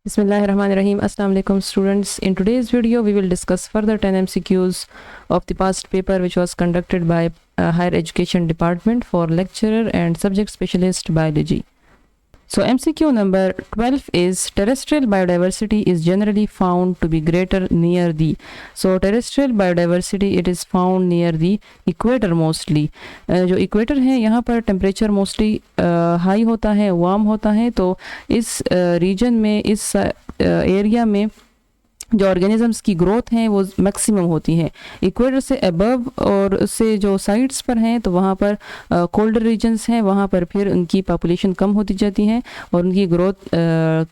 Bismillahirrahmanirrahim. Assalamu alaikum students. In today's video we will discuss further 10 MCQs of the past paper which was conducted by Higher Education Department for lecturer and subject specialist biology. So MCQ number 12 is terrestrial biodiversity is generally found to be greater near the. So terrestrial biodiversity it is found near the equator mostly. जो equator है यहाँ पर temperature mostly high होता है, warm होता है, तो इस रीजन में, इस एरिया में जो ऑर्गेनिजम्स की ग्रोथ हैं वो मैक्सिमम होती है. इक्वेटर से अबव और उससे जो साइड्स पर हैं तो वहाँ पर कोल्डर रीजन्स हैं, वहाँ पर फिर उनकी पॉपुलेशन कम होती जाती है और उनकी ग्रोथ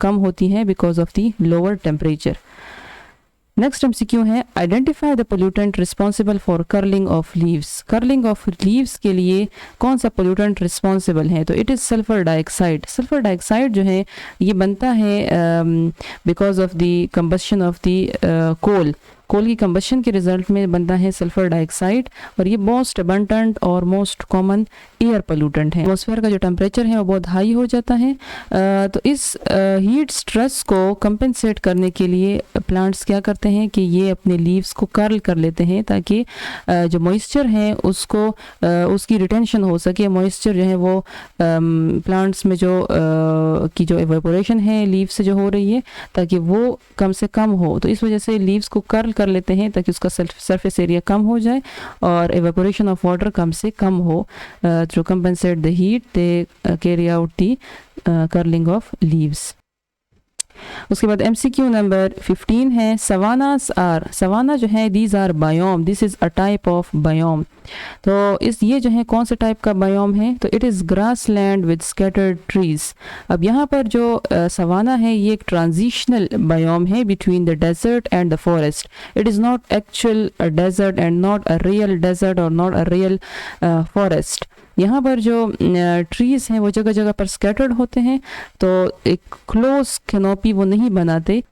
कम होती है because of the lower temperature. Next MCQ है identify the pollutant responsible for curling of leaves. Curling of leaves के लिए कौन सा पोल्यूटेंट रिस्पॉन्सिबल है? तो it is sulphur dioxide. Sulphur dioxide जो है ये बनता है because of the combustion of the coal की कंबशन के रिजल्ट में बनता है सल्फर डाइऑक्साइड, और ये मोस्ट अबंडेंट और मोस्ट कॉमन एयर पोल्यूटेंट है. एटमॉस्फेयर का जो टेम्परेचर है वो बहुत हाई हो जाता है, तो इस हीट स्ट्रेस को कंपेंसेट करने के लिए प्लांट्स क्या करते हैं कि ये अपने लीव्स को कर्ल कर लेते हैं ताकि जो मॉइस्चर है उसको उसकी रिटेंशन हो सके. मॉइस्चर जो है वो प्लांट्स में जो की जो एवेपोरेशन है लीव से जो हो रही है ताकि वो कम से कम हो, तो इस वजह से लीव्स को कर्ल कर लेते हैं ताकि उसका सरफेस एरिया कम हो जाए और एवेपोरेशन ऑफ वाटर कम से कम हो. To compensate the heat they carry out the curling of leaves. उसके बाद MCQ नंबर 15 है सवानास आर. सवाना जो है these are biome, this is a type of biome. तो इस ये जो है कौन से टाइप का बायोम है? तो it is grassland with scattered trees. अब यहाँ पर जो सवाना है ये एक ट्रांजिशनल बायोम है between the desert and the forest. It is not actual desert and not a real desert और नॉट अ रियल फॉरेस्ट. यहाँ पर जो ट्रीज़ हैं वो जगह जगह पर स्कैटर्ड होते हैं, तो एक क्लोज कैनोपी वो नहीं बनाते,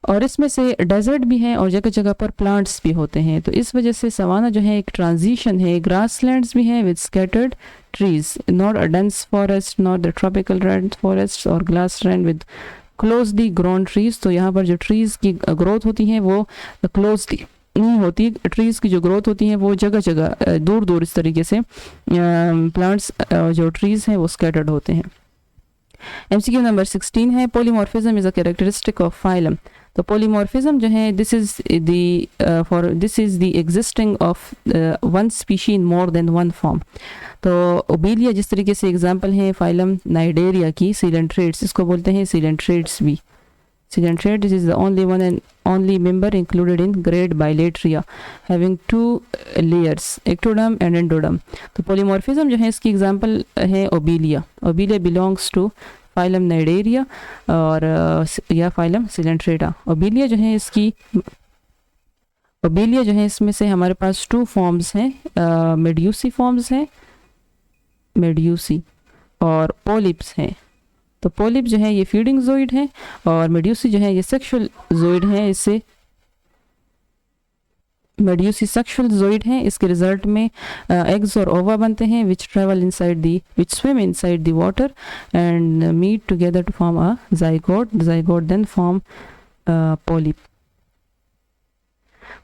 और इसमें से डेजर्ट भी हैं और जगह जगह पर प्लांट्स भी होते हैं. तो इस वजह से सवाना जो है एक ट्रांजिशन है. ग्रासलैंड्स भी हैं with scattered trees, not a dense forest, not the tropical red forest और grassland with closely grown trees. तो यहाँ पर जो ट्रीज़ की ग्रोथ होती है वो क्लोजली नहीं होती. ट्रीज़ की जो ग्रोथ होती है वो जगह जगह दूर दूर इस तरीके से प्लांट्स जो ट्रीज़ हैं वो स्कैटर्ड होते हैं. MCQ नंबर 16 है polymorphism is a characteristic of phylum. तो पॉलीमॉर्फिज्म जो है this is the existing of one species in more than one form. तो ओबेलिया जिस तरीके से एग्जांपल है फाइलम नाइडेरिया की, सीलेंट्रेट्स इसको बोलते हैं, सीलेंट्रेट्स भी. Coelenterate is the only one and only member included in grade Bilateria, having two layers, ectoderm and endoderm. तो polymorphism जो है इसकी एग्जांपल है Obelia. Obelia belongs to phylum Cnidaria और या फाइलम सिलेंट्रेटा. ओबेलिया जो है इसमें से हमारे पास टू फॉर्म्स हैं, मेड्यूसी फॉर्म्स हैं, मेड्यूसी और पोलिप्स हैं. तो पोलिप जो है ये फीडिंग जोइड है और मेड्यूसी जो है ये सेक्सुअल जोइड है. इससे मेड्यूसी सेक्सुअल जोइड है. इसके रिजल्ट में एग्स और ओवा बनते हैं which swim inside the water and meet together to form a zygote. Zygote then form polyp.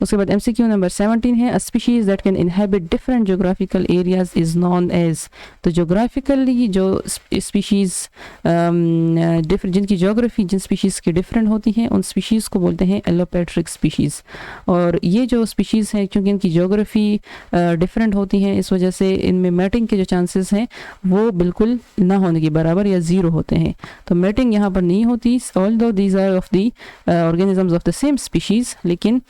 उसके बाद MCQ नंबर 17 है a species that can inhabit different geographical areas is known as. तो geographically जो species जिनकी geography जिन species की different होती हैं उन स्पीशीज़ को बोलते हैं एलोपेट्रिक स्पीशीज़. और ये जो स्पीशीज़ हैं क्योंकि इनकी जोग्राफी डिफरेंट होती हैं इस वजह से इनमें मैटिंग के जो चांसेस हैं वो बिल्कुल ना होने के बराबर या ज़ीरो होते हैं. तो मैटिंग यहाँ पर नहीं होती although these are of the organisms of the same species, लेकिन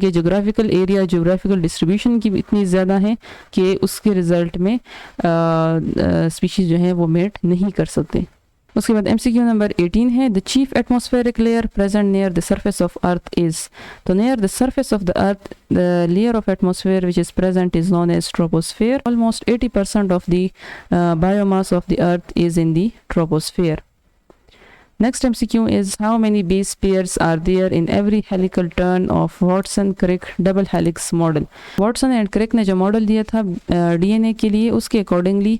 कि जोग्राफिकल एरिया जोग्राफिकल डिस्ट्रीब्यूशन की इतनी ज़्यादा है कि उसके रिज़ल्ट में स्पीशीज़ जो है वो मेट नहीं कर सकते. उसके बाद MCQ नंबर 18 है the chief atmospheric layer present near the surface of earth is. तो near the surface of the earth the layer of atmosphere which is present is known as troposphere. Almost 80% of the biomass of the earth is in the troposphere. Next MCQ is how many base pairs are there in every helical turn of Watson-Crick double helix model. Watson and Crick ने जो model दिया था DNA के लिए उसके accordingly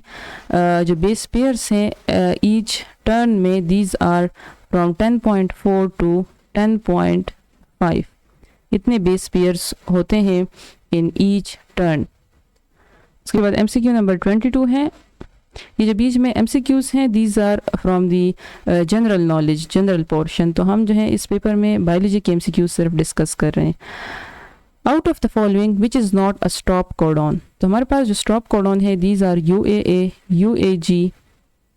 जो base pairs हैं each turn में दीज आर फ्रॉम 10.4 टू 10.5 इतने बेस पेयर्स होते हैं इन ईच टर्न। उसके बाद MCQ नंबर 22 है। ये जो बीच में MCQs हैं these are from the general knowledge, general portion. तो हम जो है इस पेपर में बायोलॉजी के MCQs सिर्फ डिस्कस कर रहे हैं। Out of the following which is not a stop codon. तो हमारे पास जो स्टॉप कोडॉन है these are UAA, UAG,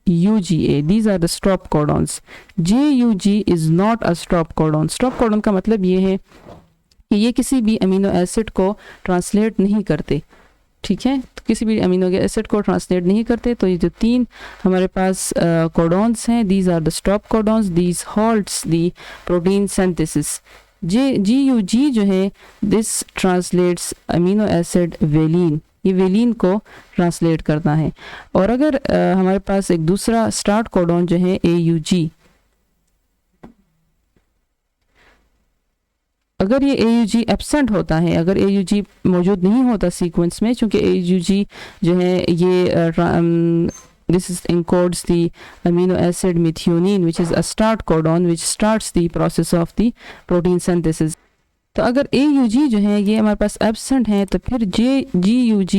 UGA, these are the stop codons. JUG is not a stop codon. Stop codon का मतलब ये है कि ये किसी भी अमीनो एसिड को ट्रांसलेट नहीं करते, ठीक है। तो किसी भी अमीनो एसिड को ट्रांसलेट नहीं करते। तो ये जो तीन हमारे पास कोडॉन्स हैं these are the stop codons, these halts the protein synthesis. GUG जो है this translates amino acid valine, ये वेलिन को ट्रांसलेट करता है। और अगर हमारे पास एक दूसरा स्टार्ट कोडॉन जो है AUG, अगर ये AUG एब्सेंट होता है, अगर AUG मौजूद नहीं होता सीक्वेंस में, चूंकि AUG जो है ये this is encodes the amino acid methionine which is a start codon which starts the process of the protein synthesis. तो अगर AUG जो है ये हमारे पास एब्सेंट है तो फिर GUG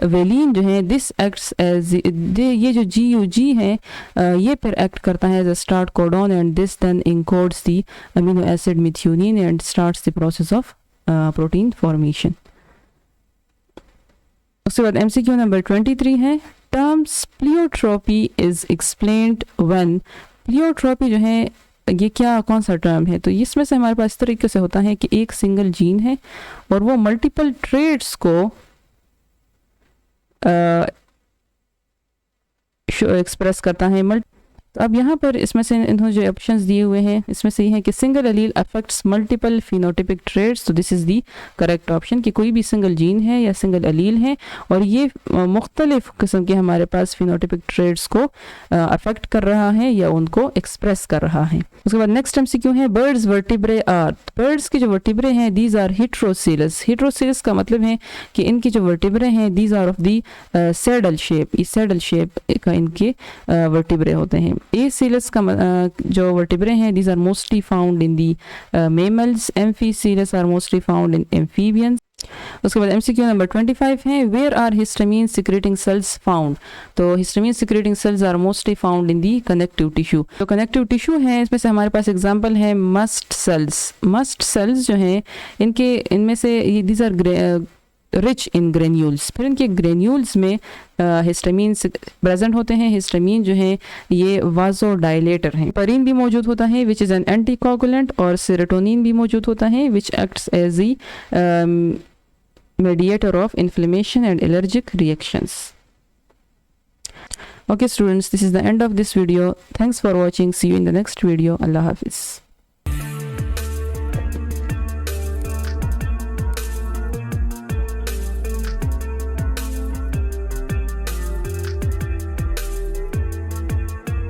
वेलिन जो है दिस एक्ट्स एज, ये जो GUG है ये फिर एक्ट करता है as a start codon and this then encodes the amino acid methionine and starts the process of protein formation. उसके बाद MCQ नंबर 23 है। Terms pleiotropy is explained when. Pleiotropy जो है ये क्या, कौन सा टर्म है? तो इसमें से हमारे पास इस तरीके से होता है कि एक सिंगल जीन है और वो मल्टीपल ट्रेड्स को एक्सप्रेस करता है। तो अब यहाँ पर इसमें से इन्होंने जो ऑप्शंस दिए हुए हैं इसमें से ये है कि single allele affects multiple phenotypic traits. तो this is the correct option कि कोई भी सिंगल जीन है या सिंगल एलील है और ये मुख्तलिफ किस्म के हमारे पास फिनोटिपिक ट्रेड्स को अफेक्ट कर रहा है या उनको एक्सप्रेस कर रहा है। उसके बाद नेक्स्ट MCQ है बर्ड्स वर्टिब्रे आर। बर्ड्स के जो वर्टिब्रे हैं दीज आर हेट्रोसिलस। हेट्रोसिलस का मतलब है कि इनकी जो वर्टिब्रे हैं these are of the saddle shape, इस सैडल शेप का इनके वर्टिब्रे होते हैं। एसिलस का जो वर्टिब्रे हैं these are mostly found in the mammals. Amphicoelous are mostly found in amphibians. उसके बाद MCQ नंबर 25 है where are histamine secreting cells found. तो histamine secreting cells are mostly found in the connective tissue. तो connective tissue है इसमें से हमारे पास एग्जांपल है मस्ट सेल्स। मस्ट सेल्स जो हैं इनमें से these are rich in granules. फिर इनके ग्रेन्यूल्स में हिस्टामीन प्रेजेंट होते हैं। हिस्टामीन जो है ये वाजोडाइलेटर हैं। परिन भी मौजूद होता है विच इज़ एन एंटीकोगुलेंट और सेरोटोनिन भी मौजूद होता है which acts as a mediator of inflammation and allergic reactions. Okay students, this is the end of this video. Thanks for watching. See you in the next video. Allah Hafiz.